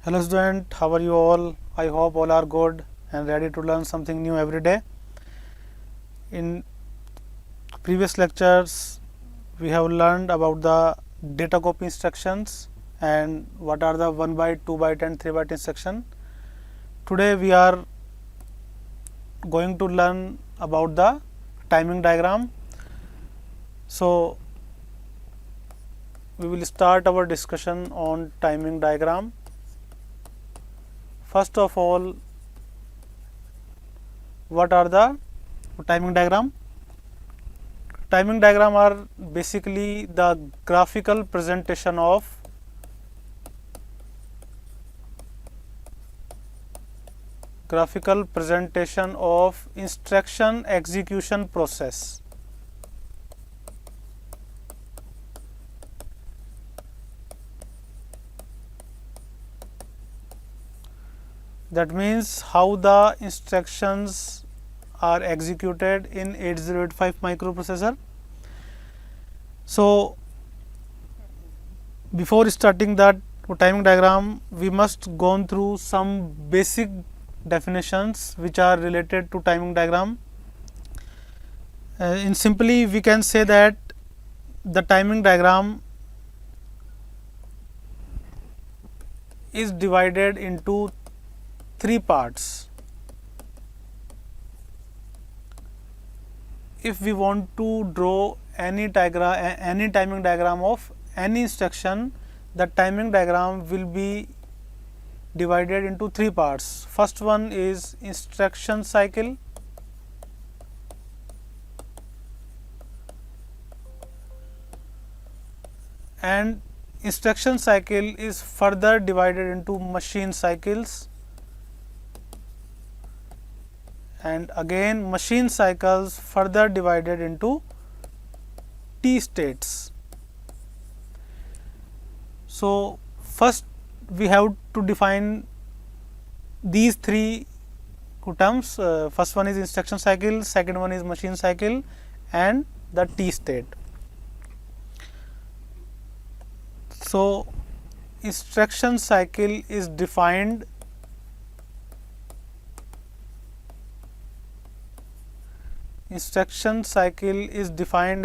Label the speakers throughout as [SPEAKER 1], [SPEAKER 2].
[SPEAKER 1] Hello student, how are you all? I hope all are good and ready to learn something new every day. In previous lectures, we have learned about the data copy instructions and what are the 1 byte, 2 byte and 3 byte instruction. Today we are going to learn about the timing diagram. So we will start our discussion on timing diagram. First of all, what are the timing diagram? Timing diagram are basically the graphical presentation of instruction execution process. That means how the instructions are executed in 8085 microprocessor. So before starting that timing diagram, we must go through some basic definitions which are related to timing diagram. In simply, we can say that the timing diagram is divided into three parts. If we want to draw any timing diagram of any instruction, the timing diagram will be divided into three parts. First one is instruction cycle, and instruction cycle is further divided into machine cycles, and again machine cycles further divided into T states. So first we have to define these three terms. First one is instruction cycle, second one is machine cycle, and the T state. So instruction cycle is defined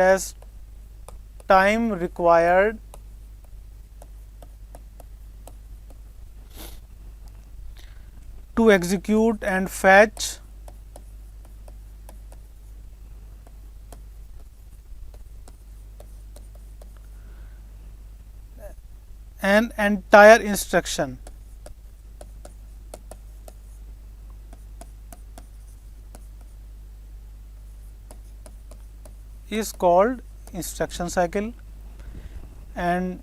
[SPEAKER 1] as time required to execute and fetch an entire instruction. Is called instruction cycle, and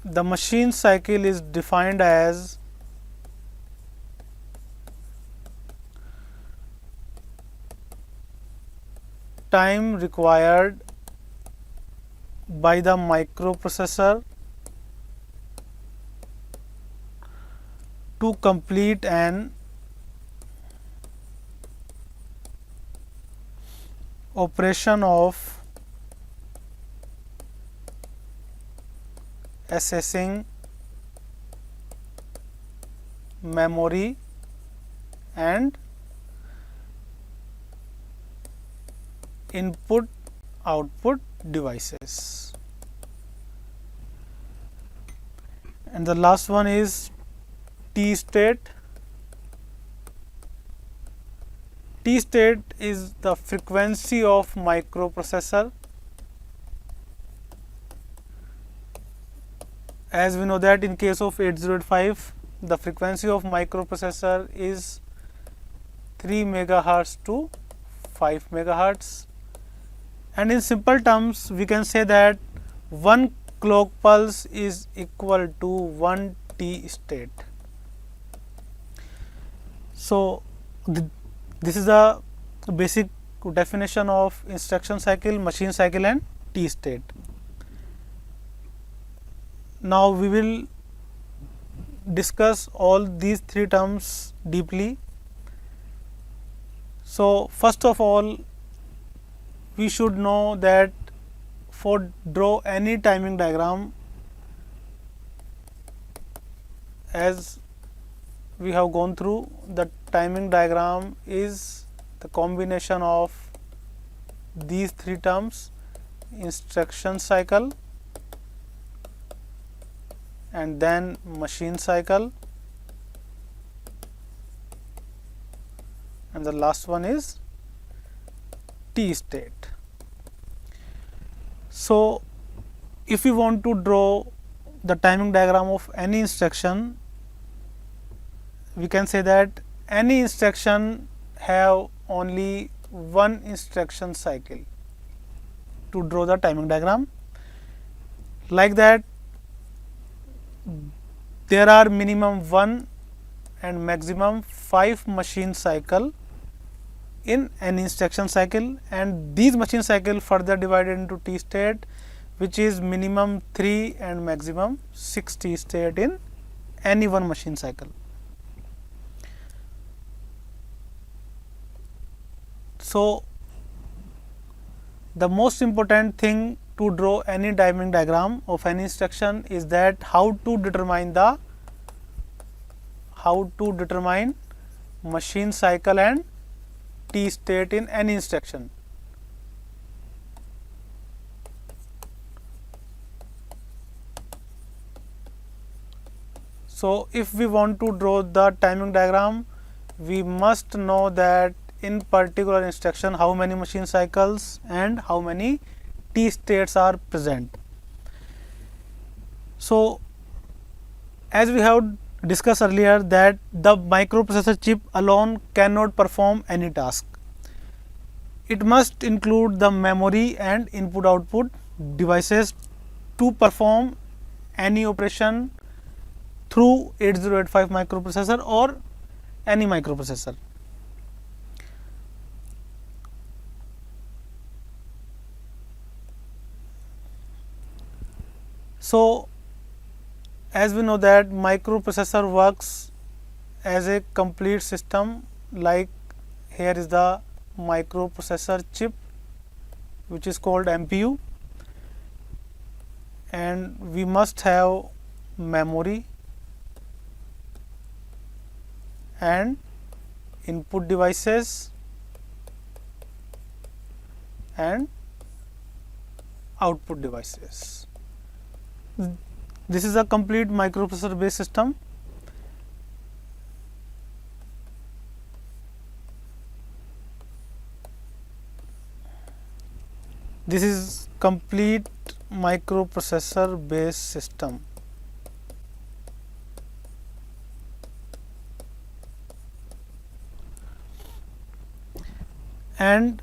[SPEAKER 1] the machine cycle is defined as time required by the microprocessor to complete an operation of accessing memory and input output devices. And the last one is T state. T state is the frequency of microprocessor. As we know that in case of 8085, the frequency of microprocessor is 3 megahertz to 5 megahertz, and in simple terms we can say that one clock pulse is equal to 1 T state. So this is the basic definition of instruction cycle, machine cycle and T state. Now we will discuss all these three terms deeply. So first of all, we should know that for draw any timing diagram, as we have gone through, the timing diagram is the combination of these three terms: instruction cycle, and then machine cycle, and the last one is T state. So, if we want to draw the timing diagram of any instruction, we can say that any instruction have only one instruction cycle to draw the timing diagram. Like that, there are minimum 1 and maximum 5 machine cycle in an instruction cycle, and these machine cycle further divided into T state, which is minimum 3 and maximum 6 T state in any one machine cycle. So, the most important thing to draw any timing diagram of any instruction is that how to determine machine cycle and T state in any instruction. So, if we want to draw the timing diagram, we must know that in particular instruction how many machine cycles and how many T states are present. So, as we have discussed earlier that the microprocessor chip alone cannot perform any task. It must include the memory and input output devices to perform any operation through 8085 microprocessor or any microprocessor. So, as we know that microprocessor works as a complete system, like here is the microprocessor chip which is called MPU, and we must have memory and input devices and output devices. This is a complete microprocessor based system. This is complete microprocessor based system. And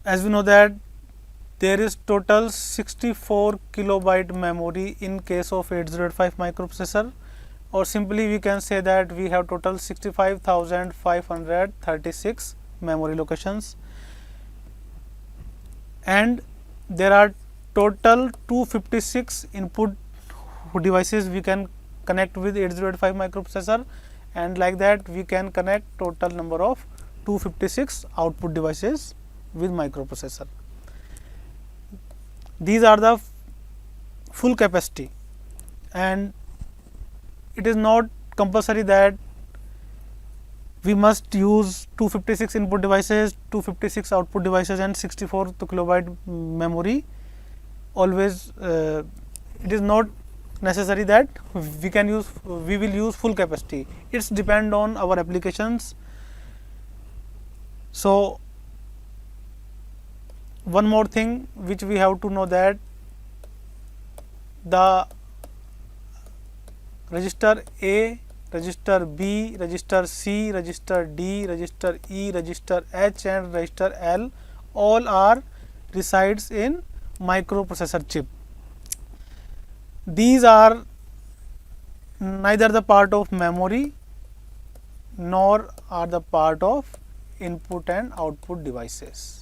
[SPEAKER 1] as we know that there is total 64 kilobyte memory in case of 8085 microprocessor, or simply we can say that we have total 65,536 memory locations, and there are total 256 input devices we can connect with 8085 microprocessor, and like that we can connect total number of 256 output devices with microprocessor. These are the full capacity, and it is not compulsory that we must use 256 input devices, 256 output devices and 64 kilobyte memory. Always it is not necessary that we will use full capacity. It's depend on our applications. So, one more thing which we have to know, that the register A, register B, register C, register D, register E, register H and register L all are resides in microprocessor chip. These are neither the part of memory nor are the part of input and output devices.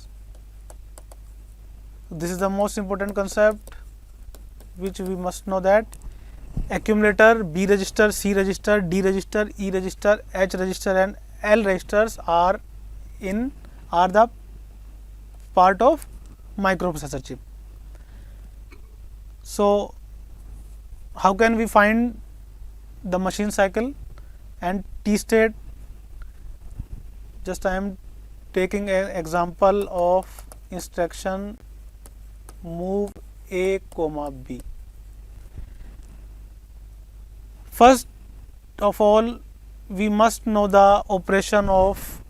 [SPEAKER 1] This is the most important concept which we must know, that accumulator, B register, C register, D register, E register, H register and L registers are the part of microprocessor chip. So, how can we find the machine cycle and T state? Just I am taking an example of instruction move A comma B. First of all, we must know the operation of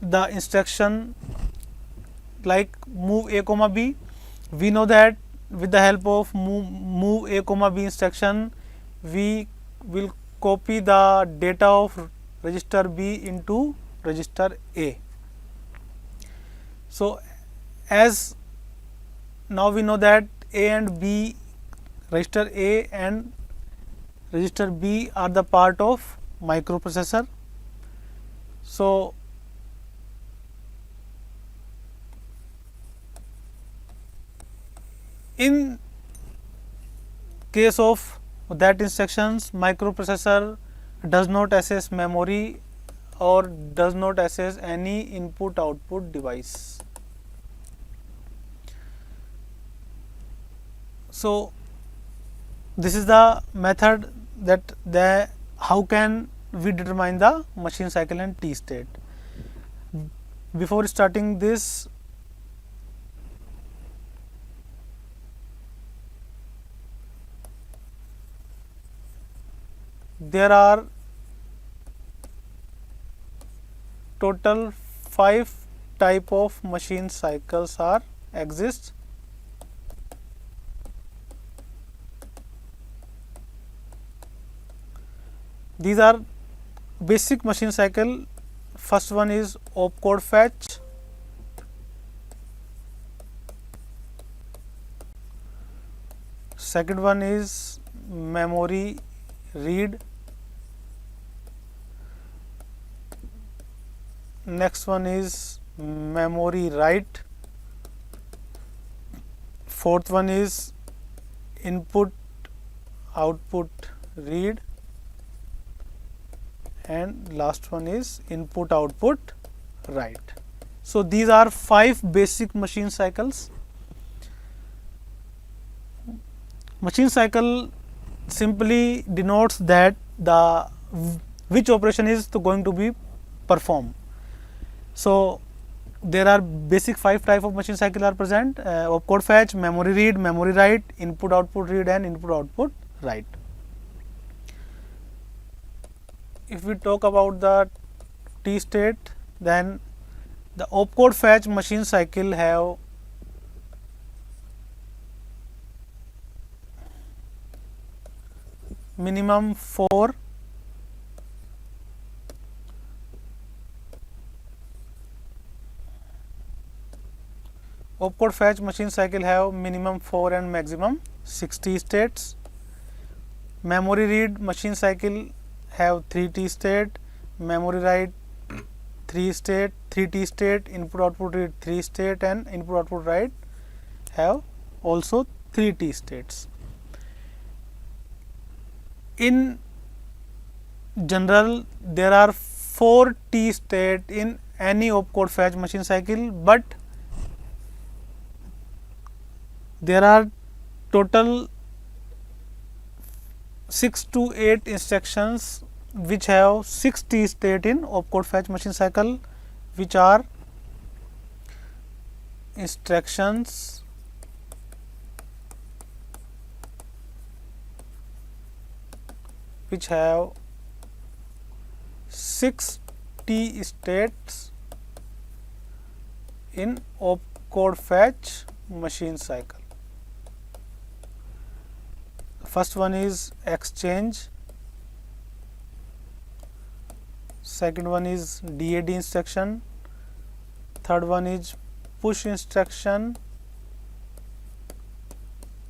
[SPEAKER 1] the instruction like move A comma B. We know that with the help of move A comma B instruction, we will copy the data of register B into register A. So, as now we know that A and B, register A and register B are the part of microprocessor. So, in case of that instructions, microprocessor does not access memory or does not access any input output device. So, this is the method that how can we determine the machine cycle and T state. Before starting this, there are total 5 type of machine cycles are exist. These are basic machine cycle. First one is opcode fetch. Second one is memory read. Next one is memory write. Fourth one is input output read, and last one is input output write. So, these are 5 basic machine cycles. Machine cycle simply denotes that the which operation is going to be performed. So, there are basic 5 type of machine cycle are present: opcode fetch, memory read, memory write, input output read, and input output write. If we talk about the T state, then the opcode fetch machine cycle have minimum 4 opcode fetch machine cycle have minimum 4 and maximum 60 states. Memory read machine cycle have 3 T state, memory write 3 state, 3 T state, input output read 3 state, and input output write have also 3 T states. In general, there are 4 T state in any opcode fetch machine cycle, but there are total 6 to 8 instructions which have 6 T state in opcode fetch machine cycle, which are instructions which have 6 T states in opcode fetch machine cycle. First one is exchange, second one is DAD instruction, third one is push instruction,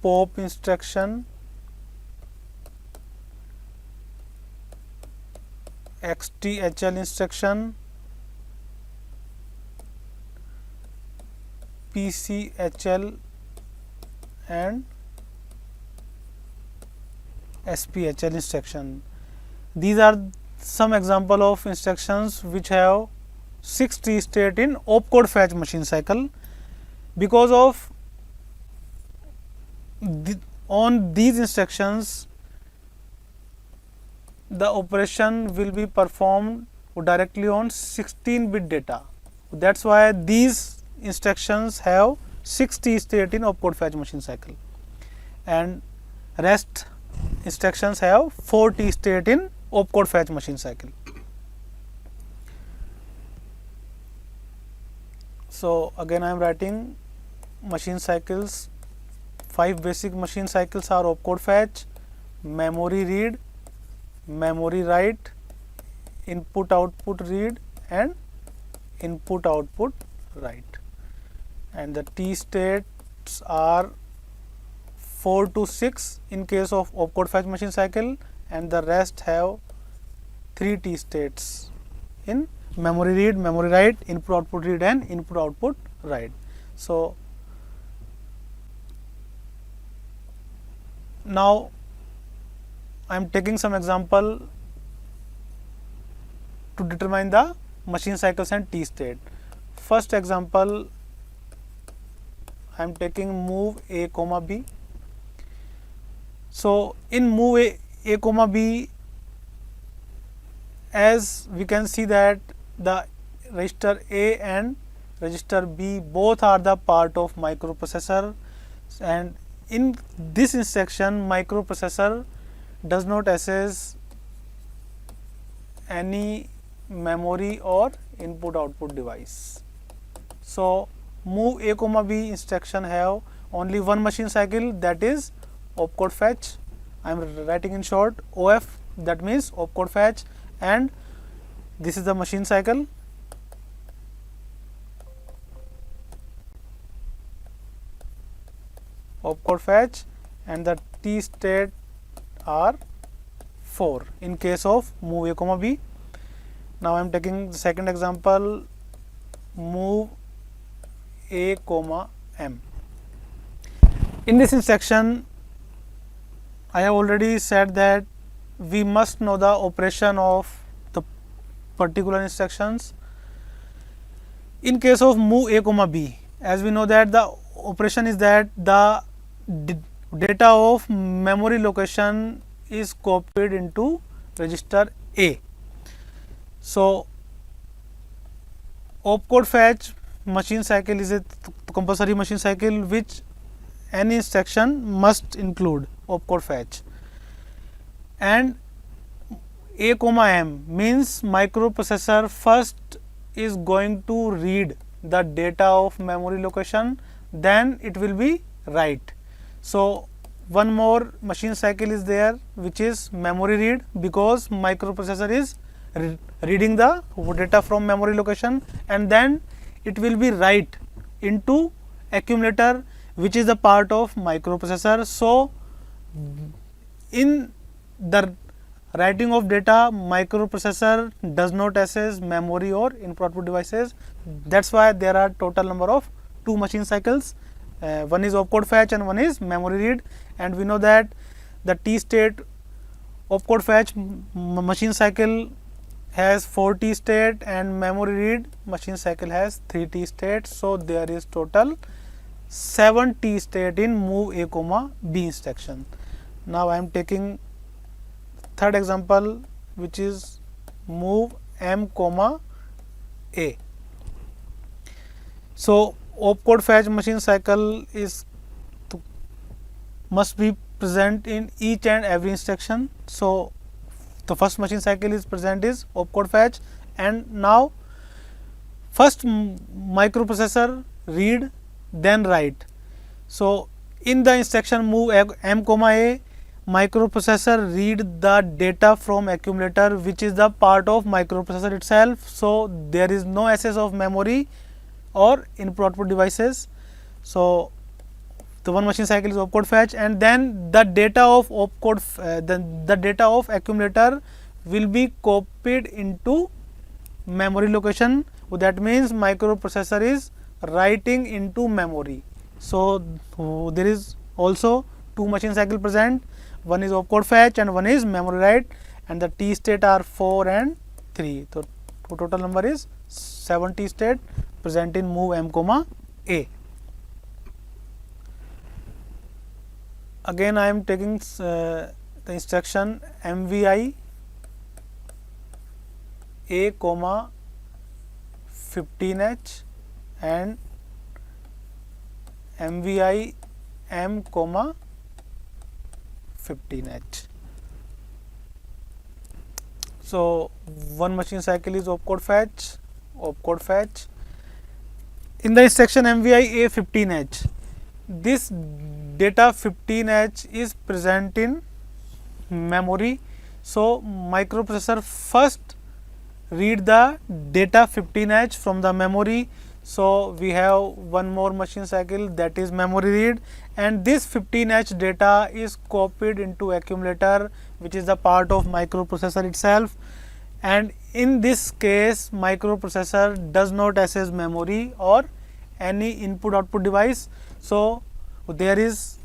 [SPEAKER 1] pop instruction, XTHL instruction, PCHL, and SPHL instruction. These are some example of instructions which have 6 T state in opcode fetch machine cycle. Because of the on these instructions the operation will be performed directly on 16-bit data. That's why these instructions have 6 T state in opcode fetch machine cycle, and rest instructions have 4 T state in opcode fetch machine cycle. So again I am writing machine cycles. 5 basic machine cycles are opcode fetch, memory read, memory write, input output read, and input output write. And the T states are 4 to 6 in case of opcode fetch machine cycle, and the rest have 3 T states in memory read, memory write, input output read, and input output write. So now I am taking some example to determine the machine cycles and T state. First example, I am taking move A comma B. So in move A comma B, as we can see that the register A and register B both are the part of microprocessor, and in this instruction microprocessor does not access any memory or input output device. So move A comma B instruction have only one machine cycle, that is opcode fetch. I am writing in short OF, that means opcode fetch, and this is the machine cycle. Opcode fetch, and the T state are 4 in case of move A comma B. Now I am taking the second example, move A comma M. In this instruction I have already said that we must know the operation of the particular instructions. In case of move A comma B, as we know that the operation is that the data of memory location is copied into register A. So opcode fetch machine cycle is a compulsory machine cycle which any instruction must include opcode fetch, and A comma M means microprocessor first is going to read the data of memory location, then it will be write. So one more machine cycle is there which is memory read, because microprocessor is reading the data from memory location, and then it will be write into accumulator which is the part of microprocessor. So in the writing of data microprocessor does not access memory or input output devices. That's why there are total number of 2 machine cycles. One is opcode fetch and one is memory read, and we know that the T state opcode fetch machine cycle has 4 T state and memory read machine cycle has 3 T state. So there is total 7 T state in move A comma B instruction. Now I am taking third example which is move M comma A. So opcode fetch machine cycle is must be present in each and every instruction. So the first machine cycle is present is opcode fetch, and now first microprocessor read then write. So in the instruction move M comma A, microprocessor read the data from accumulator which is the part of microprocessor itself. So there is no access of memory or input output devices. So the one machine cycle is opcode fetch, and then the data of opcode the data of accumulator will be copied into memory location. That means microprocessor is writing into memory. So there is also 2 machine cycle present, one is opcode fetch and one is memory write, and the T state are 4 and 3. So total number is 7 T state present in move M comma A. again I am taking the instruction MVI A comma 15H and MVI M comma 15H. So one machine cycle is opcode fetch. In the instruction MVI A15H, this data 15H is present in memory. So microprocessor first read the data 15H from the memory. So we have one more machine cycle, that is memory read, and this 15H data is copied into accumulator, which is the part of microprocessor itself. And in this case microprocessor does not access memory or any input output device. So there is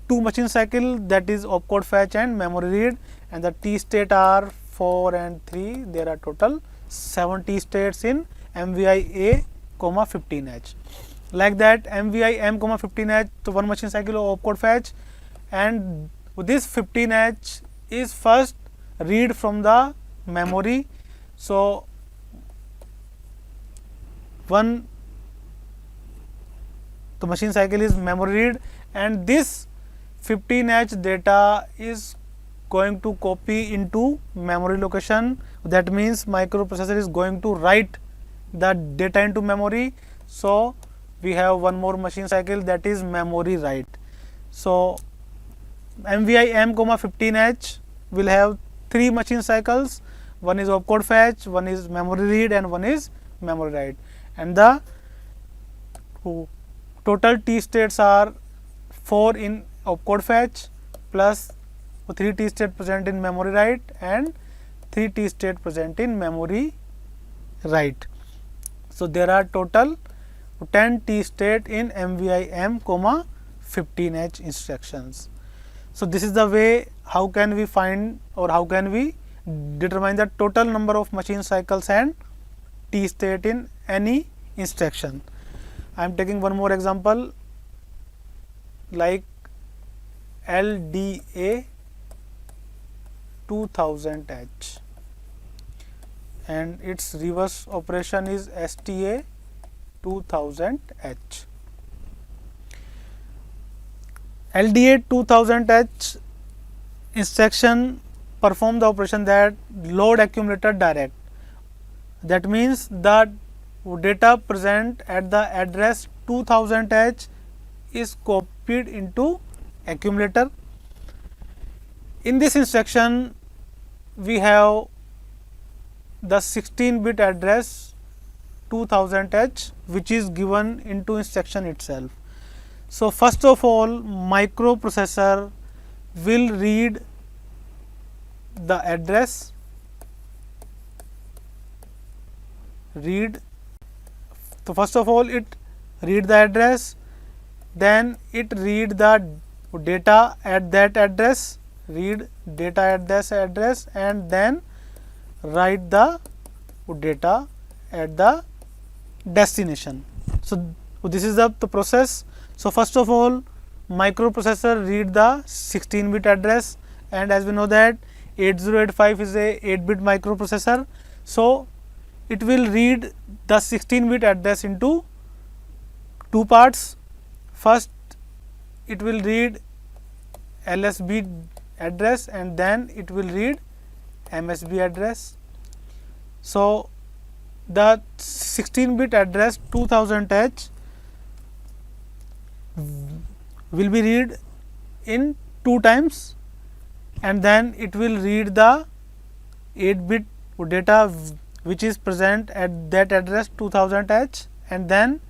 [SPEAKER 1] two machine cycle, that is opcode fetch and memory read, and the T state are 4 and 3. There are total 7 T states in MVI A comma 15H. Like that MVI M comma 15H, so one machine cycle of opcode fetch, and this 15H is first read from the memory. So the machine cycle is memory read, and this 15H data is going to copy into memory location. That means microprocessor is going to write the data into memory. So we have one more machine cycle, that is memory write. So MVI M comma 15H will have three machine cycles. One is opcode fetch, one is memory read, and one is memory write. And the total T states are 4 in opcode fetch plus 3 T state present in memory write and 3 T state present in memory write. So there are total 10 T state in MVI M comma 15H instructions. So this is the way how can we find or how can we determine the total number of machine cycles and T state in any instruction. I am taking one more example like LDA 2000H and its reverse operation is STA 2000H. LDA 2000H instruction perform the operation that load accumulator direct. That means the data present at the address 2000H is copied into accumulator. In this instruction we have the 16-bit address 2000H which is given into instruction itself. So first of all microprocessor will read the address, so first of all it read the address, then it read the data at that address, read data at this address, and then write the data at the destination. So this is the process. So first of all microprocessor read the 16-bit address, and as we know that 8085 is a 8-bit microprocessor. So it will read the 16-bit address into two parts. First it will read LSB address and then it will read MSB address. So the 16-bit address 2000H will be read in 2 times, and then it will read the 8-bit data which is present at that address 2000H, and then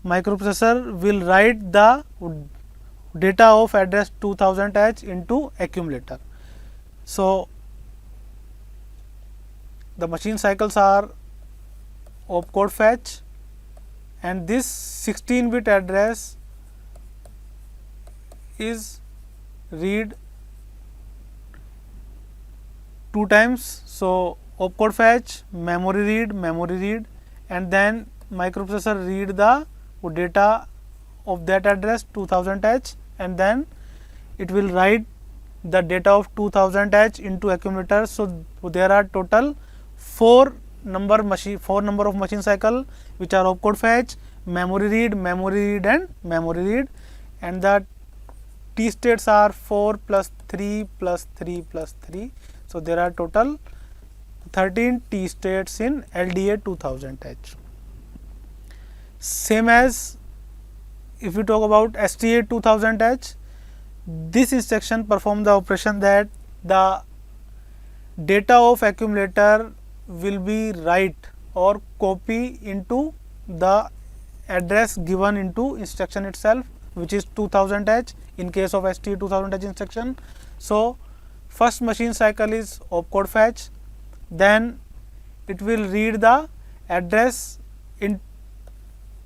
[SPEAKER 1] microprocessor will write the data of address 2000H into accumulator. So the machine cycles are opcode fetch, and this 16-bit address is read 2 times. So opcode fetch, memory read, and then microprocessor read the data of that address 2000H, and then it will write the data of 2000H into accumulator. So there are total 4 number of machine cycle which are opcode fetch, memory read, and memory read, and the T states are 4 plus 3 plus 3 plus 3. So there are total 13 T states in LDA 2000H. Same as if we talk about STA 2000H, this instruction perform the operation that the data of accumulator will be write or copy into the address given into instruction itself, which is 2000H in case of STA 2000H instruction. So first machine cycle is opcode fetch, then it will read the address in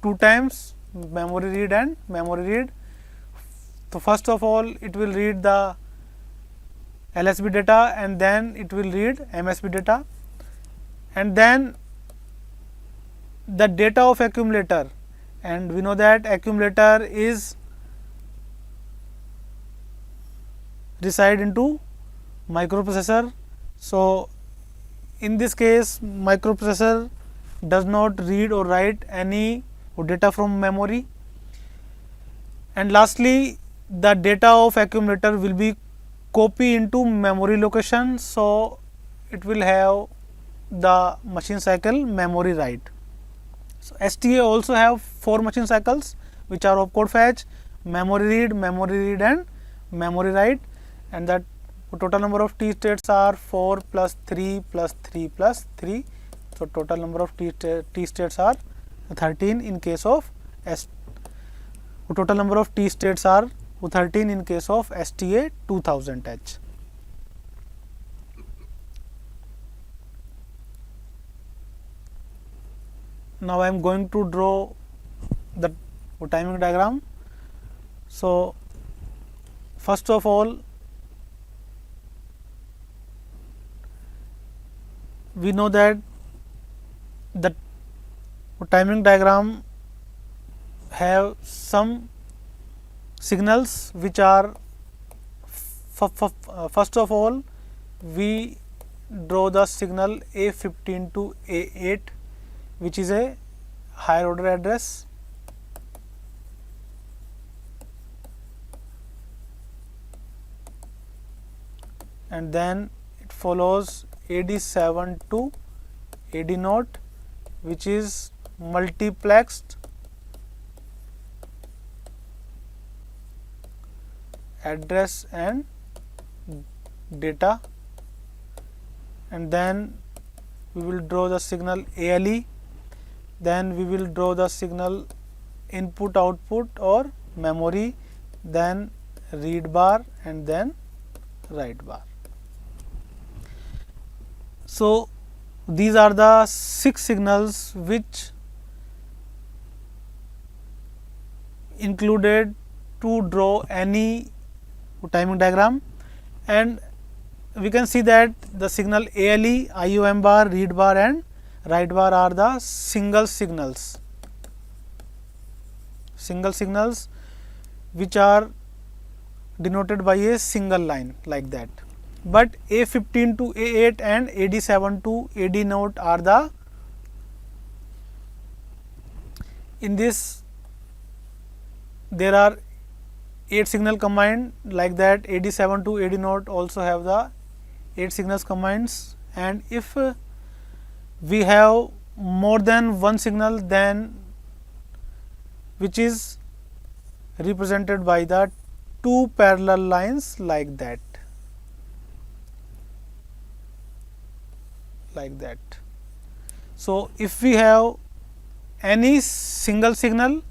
[SPEAKER 1] 2 times, memory read and memory read. So first of all it will read the LSB data and then it will read MSB data, and then the data of accumulator, and we know that accumulator is reside into microprocessor. So in this case microprocessor does not read or write any data from memory. And lastly, the data of accumulator will be copy into memory location. So it will have the machine cycle memory write. So STA also have 4 machine cycles which are opcode fetch, memory read, and memory write, and that total number of T states are 4 plus 3 plus 3 plus 3. So total number of T states are 13 in case of total number of T states are 13 in case of STA 2000H. Now I am going to draw the timing diagram. So first of all we know that the timing diagram have some signals which are first of all we draw the signal A15 to A8, which is a higher order address, and then it follows AD7 to AD0, which is multiplexed address and data, and then we will draw the signal ALE, then we will draw the signal input output or memory, then read bar and then write bar. So these are the 6 signals which included to draw any timing diagram, and we can see that the signal ALE, IOM bar, read bar and write bar are the single signals which are denoted by a single line like that. But A15 to A8 and AD7 to AD0 are the, in this there are 8 signal combined like that. AD7 to AD0 also have the 8 signals combines, and if we have more than one signal, then which is represented by the 2 parallel lines like that. So if we have any single signal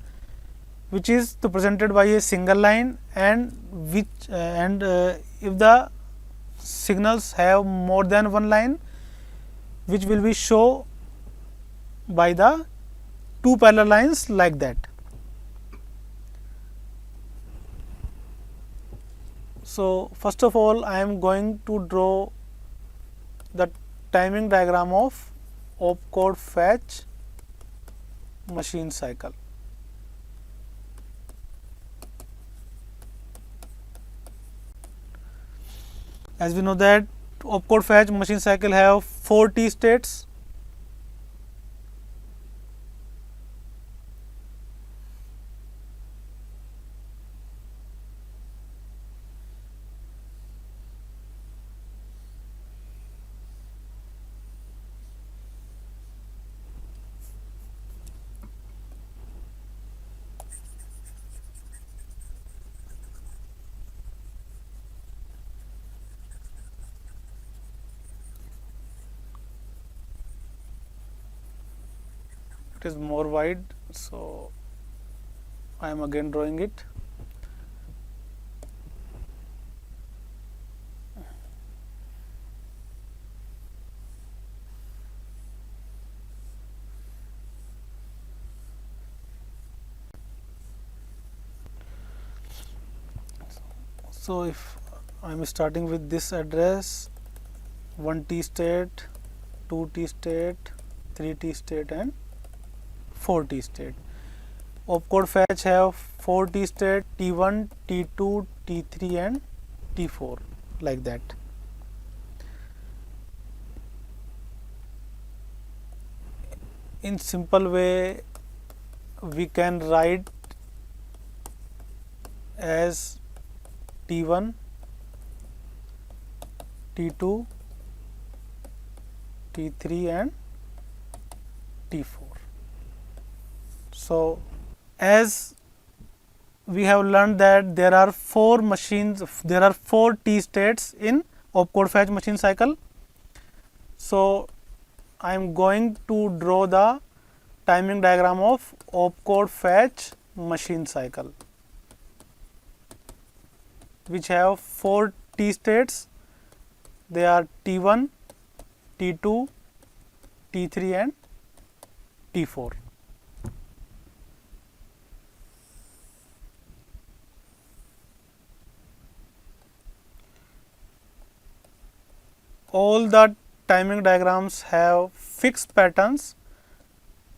[SPEAKER 1] which is represented by a single line, and which if the signals have more than one line, which will be shown by the 2 parallel lines like that. So first of all I am going to draw the timing diagram of opcode fetch machine cycle. As we know that opcode fetch machine cycle have 4 T states. It is more wide, so I am again drawing it. So if I am starting with this address, 1 T state, 2 T state, 3 T state and 4 T state. Opcode fetch have 4 T state, T1, T2, T3 and T4, like that. In simple way, we can write as T1, T2, T3 and T4. So as we have learned that there are 4 T states in opcode fetch machine cycle. So I am going to draw the timing diagram of opcode fetch machine cycle, which have 4 T states. They are T1, T2, T3 and T4. All the timing diagrams have fixed patterns.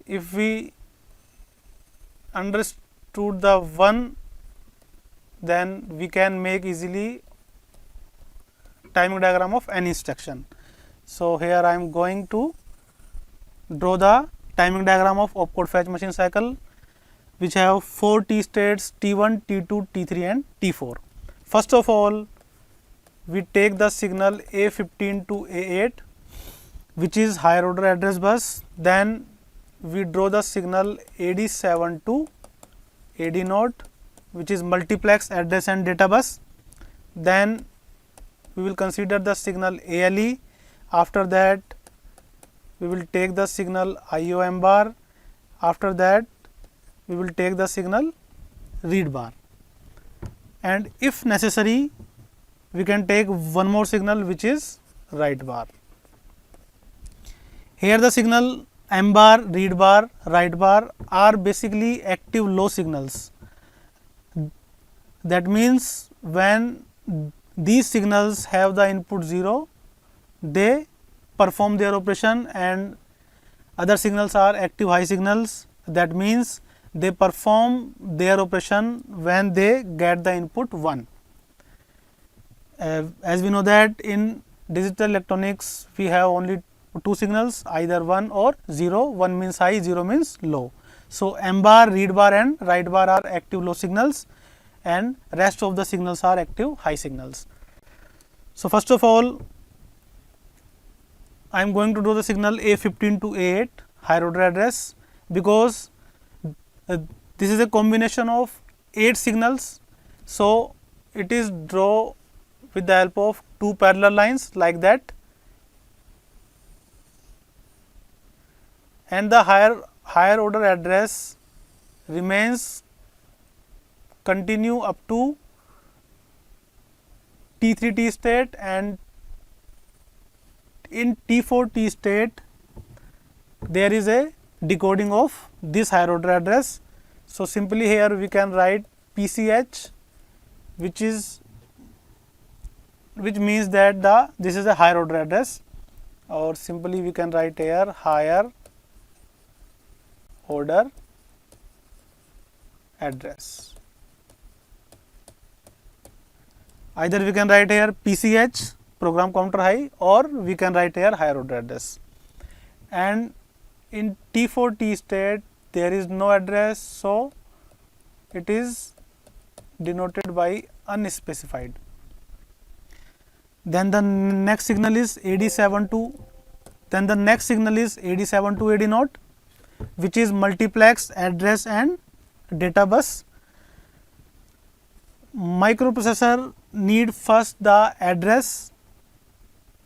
[SPEAKER 1] If we understood the one, then we can make easily timing diagram of any instruction. So here I am going to draw the timing diagram of opcode fetch machine cycle, which have 4 T states, T1, T2, T3 and T4. First of all, we take the signal A15 to A8, which is higher order address bus. Then we draw the signal AD7 to AD0, which is multiplex address and data bus. Then we will consider the signal ALE. After that, we will take the signal IOM bar. After that, we will take the signal read bar, and if necessary, we can take one more signal, which is write bar. Here the signal M bar, read bar, write bar are basically active low signals. That means when these signals have the input 0, they perform their operation, and other signals are active high signals. That means they perform their operation when they get the input 1. As we know that in digital electronics, we have only 2 signals, either 1 or 0. 1 means high, 0 means low. So M bar, read bar and write bar are active low signals, and rest of the signals are active high signals. So first of all, I am going to draw the signal A15 to A8 higher order address, because this is a combination of 8 signals. So it is draw with the help of 2 parallel lines, like that, and the higher order address remains continue up to T3 T state, and in T4 T state there is a decoding of this higher order address. So simply here we can write PCH, which means that this is a higher order address, or simply we can write here higher order address. Either we can write here PCH, program counter high, or we can write here higher order address. And in T4 T state there is no address, so it is denoted by unspecified. Then the next signal is AD7 to AD 0, which is multiplex address and data bus. Microprocessor need first the address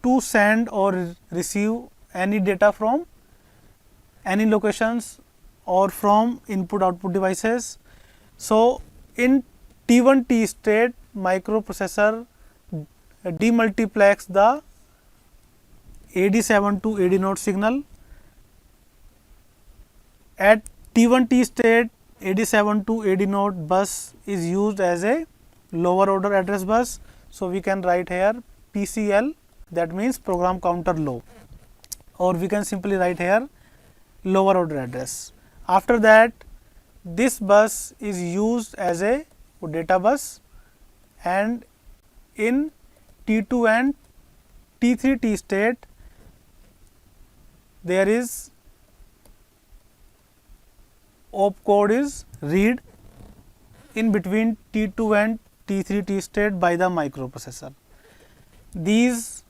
[SPEAKER 1] to send or receive any data from any locations or from input output devices. So in T1 T state, microprocessor demultiplex the AD7 to AD 0 signal. At T1 T state, AD7 to AD 0 bus is used as a lower order address bus. So we can write here PCL, that means program counter low, or we can simply write here lower order address. After that, this bus is used as a data bus, and in T2 and T3 T state there is opcode is read in between T2 and T3 T state by the microprocessor. These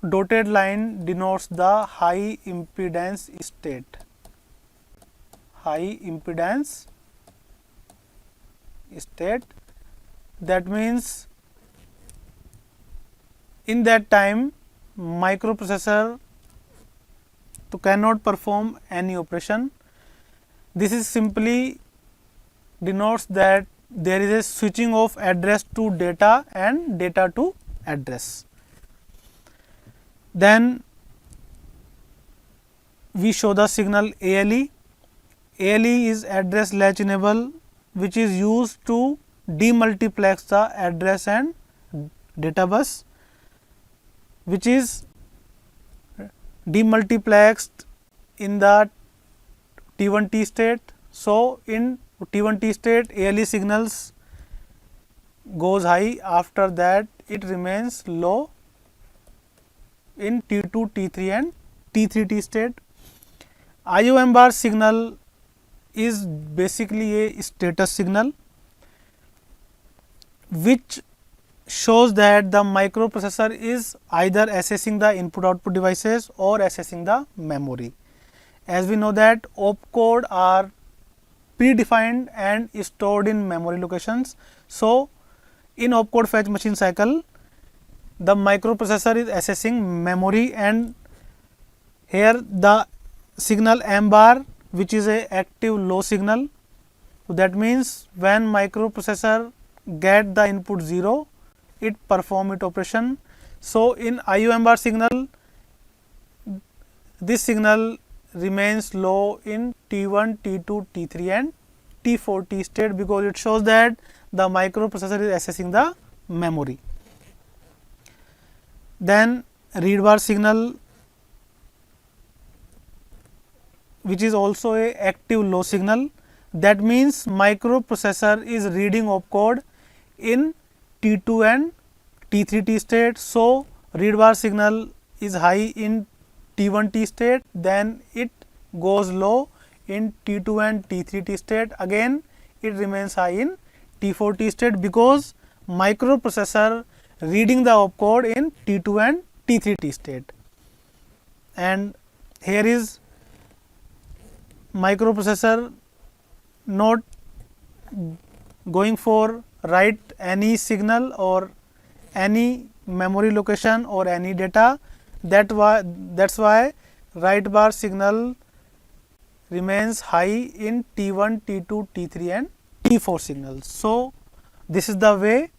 [SPEAKER 1] dotted line denotes the high impedance state. High impedance state, that means in that time microprocessor cannot perform any operation. This is simply denotes that there is a switching of address to data and data to address. Then we show the signal ALE. ALE is address latch enable, which is used to demultiplex the address and data bus, which is demultiplexed in the T1 T state. So in T1 T state, ALE signals goes high, after that it remains low in T2, T3 and T3 T state. IOM bar signal is basically a status signal which shows that the microprocessor is either accessing the input output devices or accessing the memory. As we know that opcode are predefined and stored in memory locations. So in opcode fetch machine cycle, the microprocessor is accessing memory, and here the signal M bar, which is a active low signal. So that means when microprocessor get the input 0, it perform its operation. So in IOM bar signal, this signal remains low in T1, T2, T3 and T4 T state, because it shows that the microprocessor is accessing the memory. Then read bar signal, which is also a active low signal. That means microprocessor is reading opcode in T2 and T3 T state. So read bar signal is high in T1 T state, then it goes low in T2 and T3 T state. Again it remains high in T4 T state, because microprocessor reading the opcode in T2 and T3 T state. And here is microprocessor not going for write any signal or any memory location or any data. That's why write bar signal remains high in T1, T2, T3 and T4 signals. So this is the way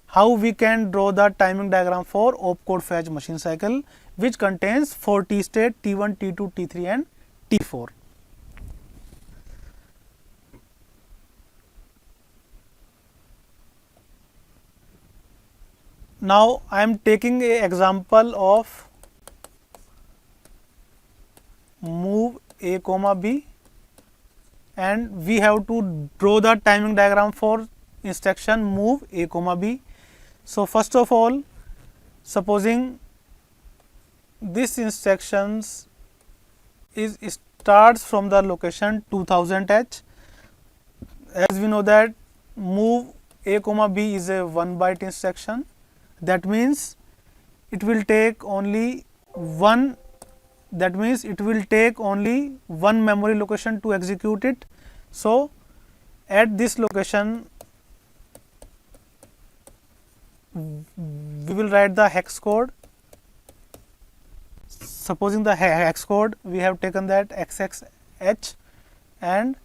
[SPEAKER 1] how we can draw the timing diagram for opcode fetch machine cycle, which contains 4 T state, T1, T2, T3 and T4. Now I am taking a example of move A comma B, and we have to draw the timing diagram for instruction move A comma B. So first of all, supposing this instructions is starts from the location 2000h. As we know that move a comma b is a 1 byte instruction, that means it will take only one memory location to execute it. So at this location we will write the hex code. Supposing the hex code, we have taken that XXH and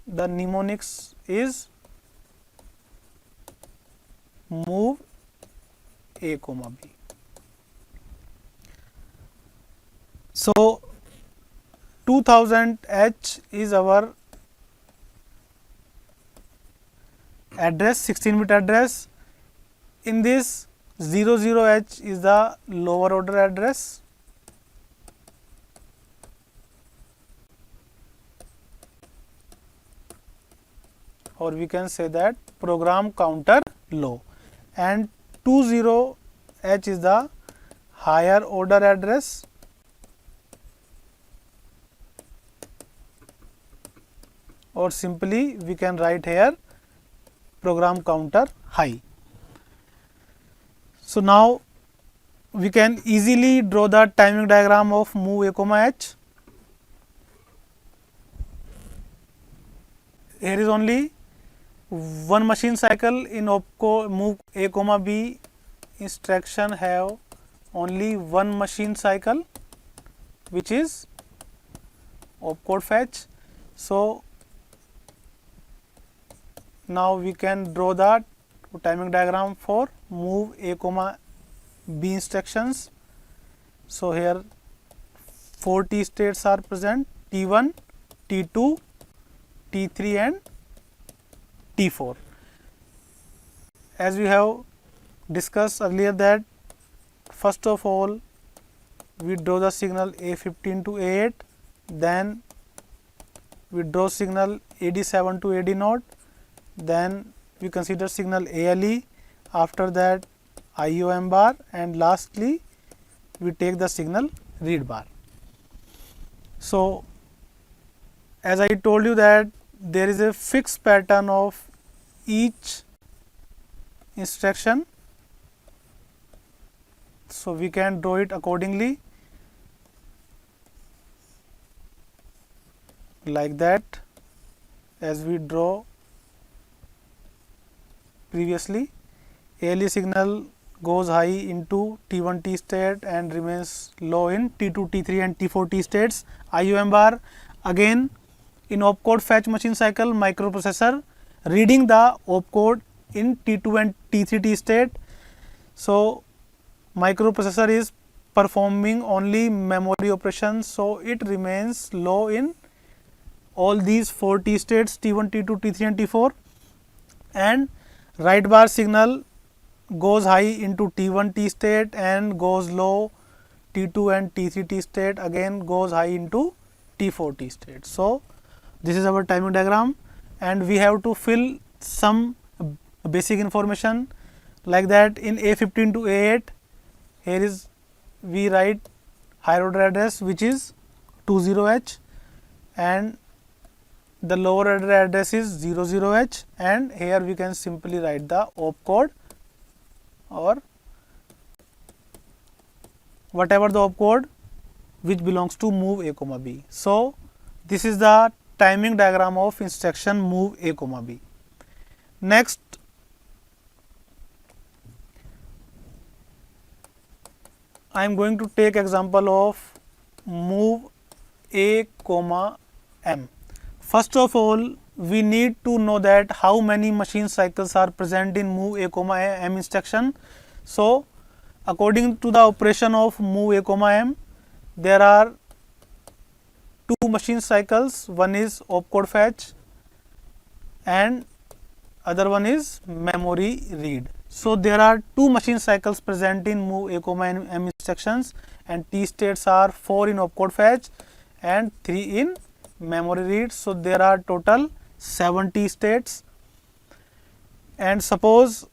[SPEAKER 1] the mnemonics is move a comma b. So 2000h is our address, 16-bit address. In this 00h is the lower order address, or we can say that program counter low, and 20h is the higher order address, or simply we can write here program counter high. So now we can easily draw the timing diagram of move a comma h. Here is only one machine cycle. In opcode move a comma b instruction have only one machine cycle, which is opcode fetch. So now we can draw the timing diagram for move a comma b instructions. So here 4 T states are present: T1, T2, T3 and T4. As we have discussed earlier that first of all we draw the signal A15 to A8, then we draw signal AD7 to AD0, then we consider signal ALE, after that IOM bar, and lastly we take the signal read bar. So as I told you that there is a fixed pattern of each instruction, so we can draw it accordingly like that, as we draw previously. ALE signal goes high into T1 T state and remains low in T2, T3 and T4 T states. IOM bar, again in opcode fetch machine cycle, microprocessor reading the opcode in T2 and T3 T state. So microprocessor is performing only memory operations, so it remains low in all these 4 T states, T1, T2, T3 and T4, and write bar signal goes high into T1 T state and goes low T2 and T3 T state, again goes high into T4 T state. So this is our timing diagram, and we have to fill some basic information like that. In A15 to A8, here is we write higher order address which is 20h, and the lower order address is 00h, and here we can simply write the opcode or whatever the opcode which belongs to move a comma b. So this is the timing diagram of instruction move a comma b. Next, I am going to take example of move a comma m. First of all, we need to know that how many machine cycles are present in move a comma m instruction. So according to the operation of move a comma m, there are two machine cycles. One is opcode fetch and other one is memory read. So there are two machine cycles present in move a comma m instructions, and T states are 4 in opcode fetch and 3 in memory read. So there are total 70 states, and suppose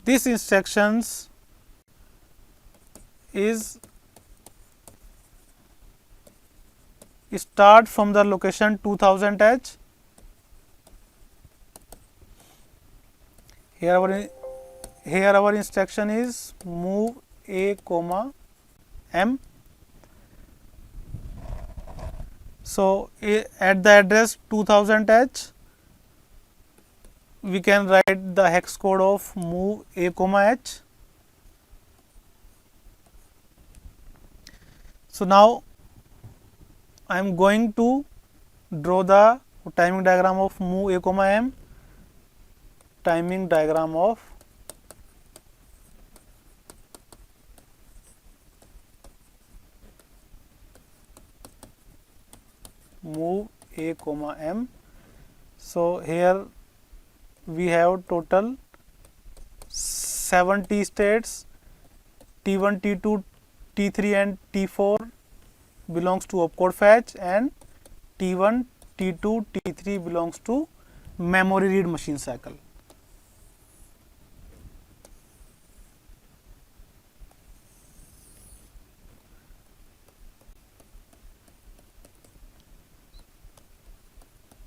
[SPEAKER 1] This instructions is start from the location 2000 H. Here our instruction is move A comma M. So at the address 2000 H, we can write the hex code of move A comma H. So now I am going to draw the timing diagram of move A comma M. Timing diagram of move A comma M. So here we have total 7 T states, T1, T2, T3 and T4 belongs to opcode fetch, and T1, T2, T3 belongs to memory read machine cycle.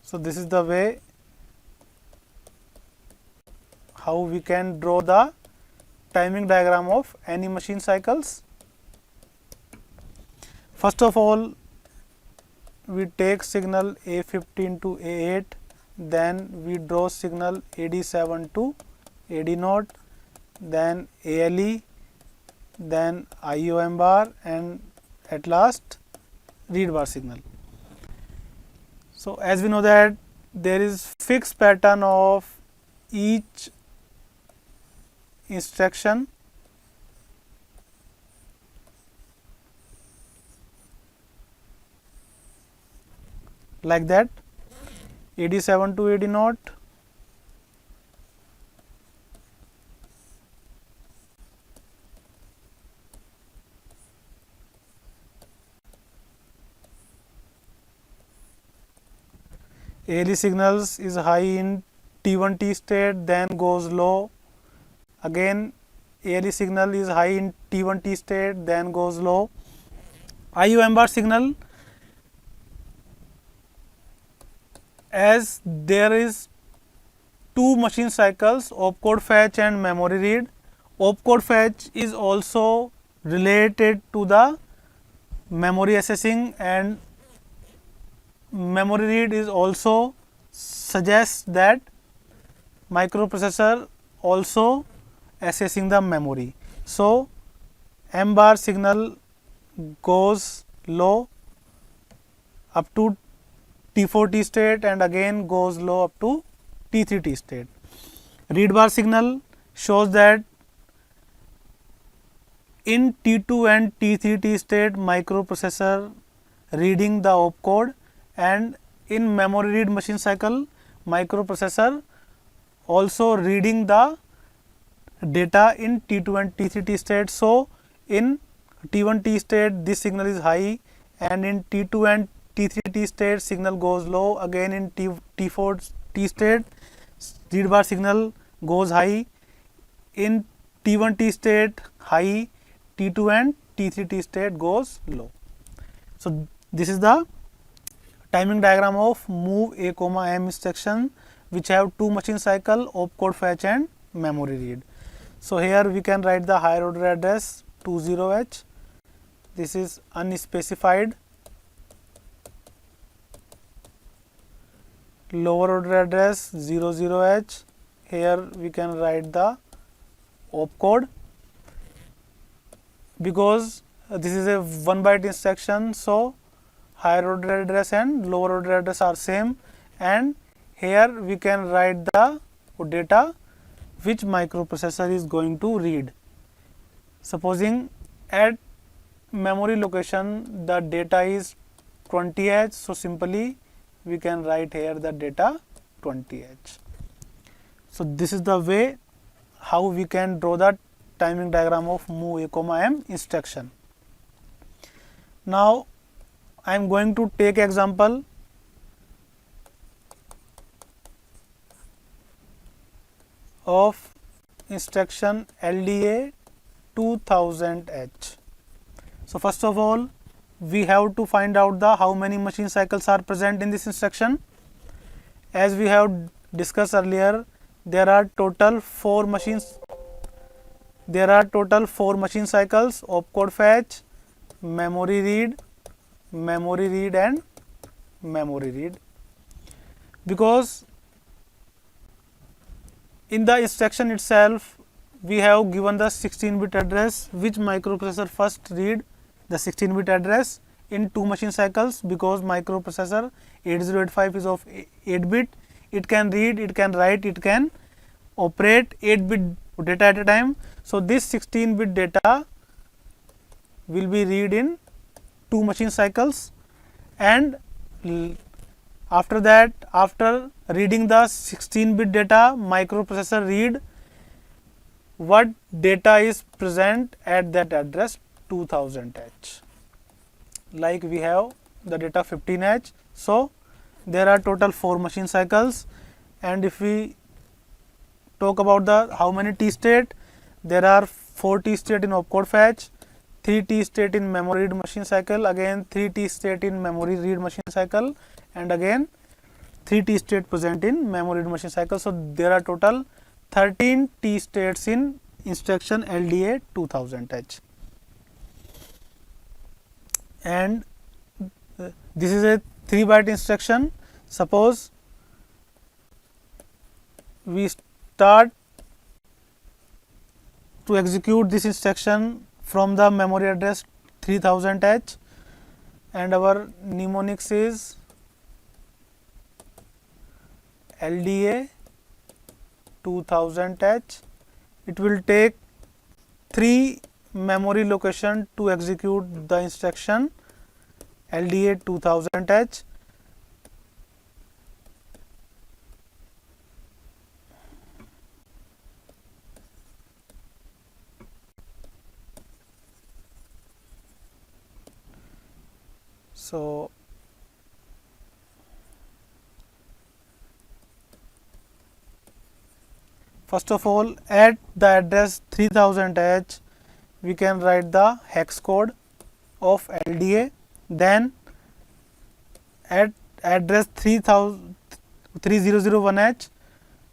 [SPEAKER 1] So this is the way how we can draw the timing diagram of any machine cycles. First of all, we take signal A15 to A8, then we draw signal AD7 to AD0, then ALE, then IOM bar, and at last read bar signal. So as we know that there is fixed pattern of each instruction. Like that, AD7 to AD0, ALE signals is high in T1 T state, then goes low. Again ALE signal is high in T1 T state, then goes low. IOM bar signal, as there is two machine cycles, opcode fetch and memory read. Opcode fetch is also related to the memory accessing, and memory read is also suggests that microprocessor also accessing the memory. So M bar signal goes low up to T4 T state and again goes low up to T3 T state. Read bar signal shows that in T2 and T3 T state microprocessor reading the opcode, and in memory read machine cycle microprocessor also reading the data in T2 and T3 T state. So in T1 T state this signal is high, and in T2 and T3 T state signal goes low. Again in T4 T state read bar signal goes high, in T1 T state high, T2 and T3 T state goes low. So this is the timing diagram of move A comma M instruction, which have two machine cycle, opcode fetch and memory read. So here we can write the higher order address 20H. This is unspecified. Lower order address 00H. Here we can write the opcode, because this is a 1 byte instruction. So higher order address and lower order address are same, and here we can write the data which microprocessor is going to read. Supposing at memory location the data is 20H, so simply we can write here the data 20H. So this is the way how we can draw the timing diagram of move A comma M instruction. Now I am going to take example of instruction LDA 2000H. So first of all, we have to find out the how many machine cycles are present in this instruction. As we have discussed earlier, there are total 4 machine cycles: opcode fetch, memory read, and memory read. Because in the instruction itself we have given the 16-bit address, which microprocessor first read the 16-bit address in 2 machine cycles, because microprocessor 8085 is of 8-bit. It can read, it can write, it can operate 8-bit data at a time. So this 16-bit data will be read in 2 machine cycles, and after that, after reading the 16-bit data, microprocessor read what data is present at that address 2000H. Like we have the data 15H. So there are total 4 machine cycles, and if we talk about the how many T state, there are 4 T state in opcode fetch, 3 T state in memory read machine cycle, again 3 T state in memory read machine cycle, and again 3 T state present in memory read machine cycle. So there are total 13 T states in instruction LDA 2000H. And this is a 3-byte instruction. Suppose we start to execute this instruction from the memory address 3000H, and our mnemonics is LDA 2000H. It will take 3 memory location to execute the instruction LDA 2000H. So first of all, at the address 3000H, we can write the hex code of LDA. Then at address 3001H,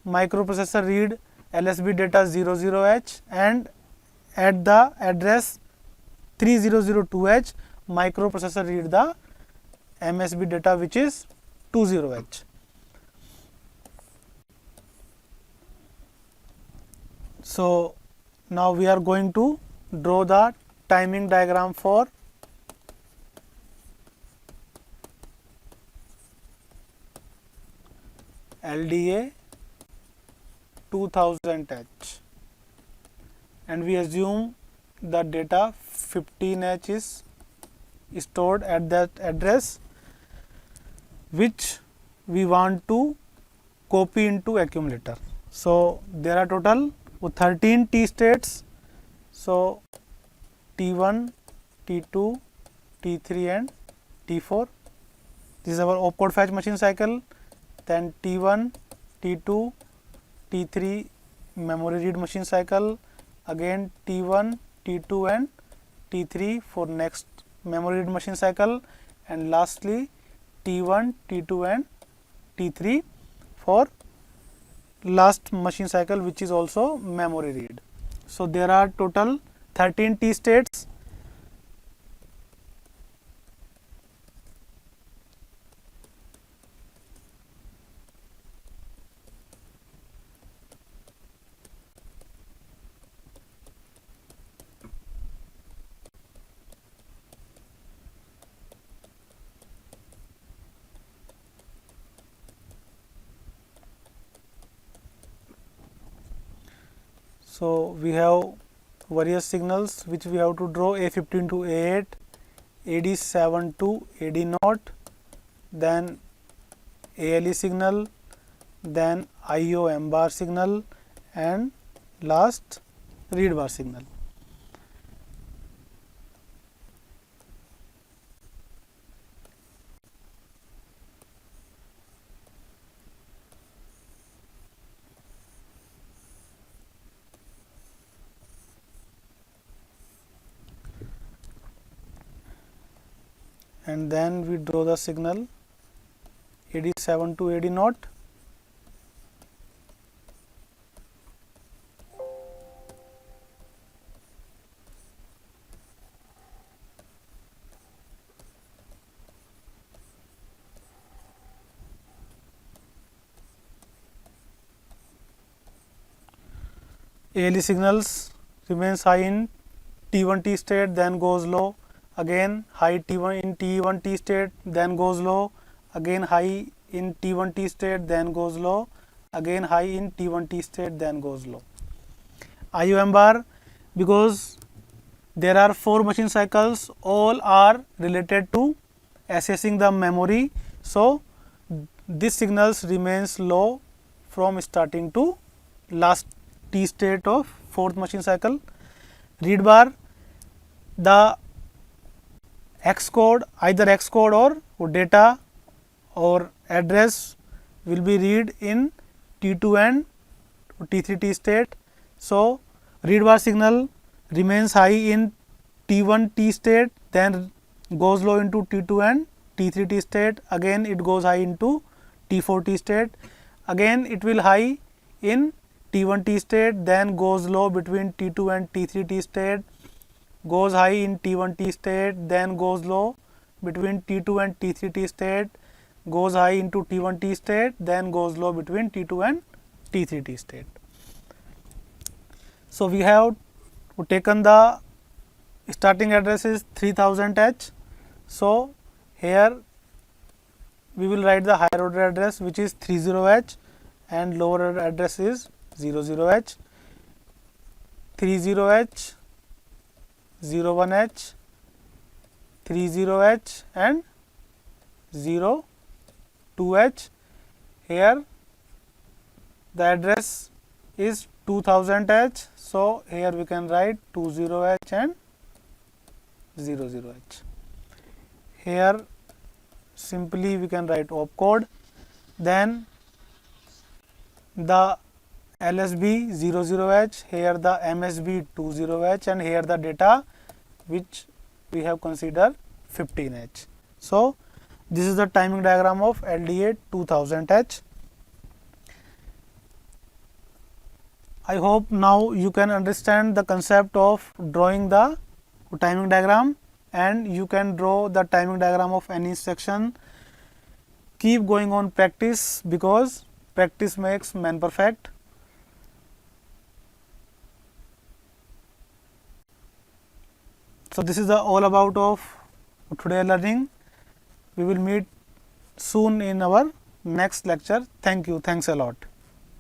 [SPEAKER 1] microprocessor read LSB data 00H, and at the address 3002H, microprocessor read the MSB data, which is 20H. So now we are going to draw the timing diagram for LDA 2000H, and we assume the data 15H is stored at that address, which we want to copy into accumulator. So there are total 13 T states. So T1, T2, T3 and T4. This is our opcode fetch machine cycle. Then T1, T2, T3 memory read machine cycle. Again T1, T2 and T3 for next memory read machine cycle, and lastly T1, T2 and T3 for last machine cycle, which is also memory read. So there are total 13 T states. So we have various signals which we have to draw: A15 to A8, AD7 to AD0, then ALE signal, then IO M bar signal, and last read bar signal. and then we draw the signal AD7 to AD0. ALE signals remains high in T1 T state, then goes low, again high T1 in T1 T state, then goes low, again high in T1 T state, then goes low, again high in T1 T state, then goes low. IOM bar, because there are 4 machine cycles, all are related to accessing the memory, so this signals remains low from starting to last T state of 4th machine cycle. Read bar, the X code, either X code or data or address will be read in T2 and T3 T state. So, read bar signal remains high in T1 T state, then goes low into T2 and T3 T state, again it goes high into T4 T state, again it will high in T1 T state, then goes low between T2 and T3 T state, goes high in T1 T state, then goes low between T2 and T3 T state, goes high into T1 T state, then goes low between T2 and T3 T state. So, we have taken the starting address is 3000 H. So, here we will write the higher order address which is 30 H and lower order address is 00 H, 30 H, 01 H, 30 H and 02 H. Here the address is 2000 H. So, here we can write 20 H and 00 H. Here simply we can write opcode, then the LSB 00 H, here the MSB 20 H and here the data which we have considered 15 H. So, this is the timing diagram of LDA 2000 H. I hope now you can understand the concept of drawing the timing diagram, and you can draw the timing diagram of any instruction. Keep going on practice, because practice makes man perfect. So, this is the all about of today learning. We will meet soon in our next lecture. Thank you. Thanks a lot.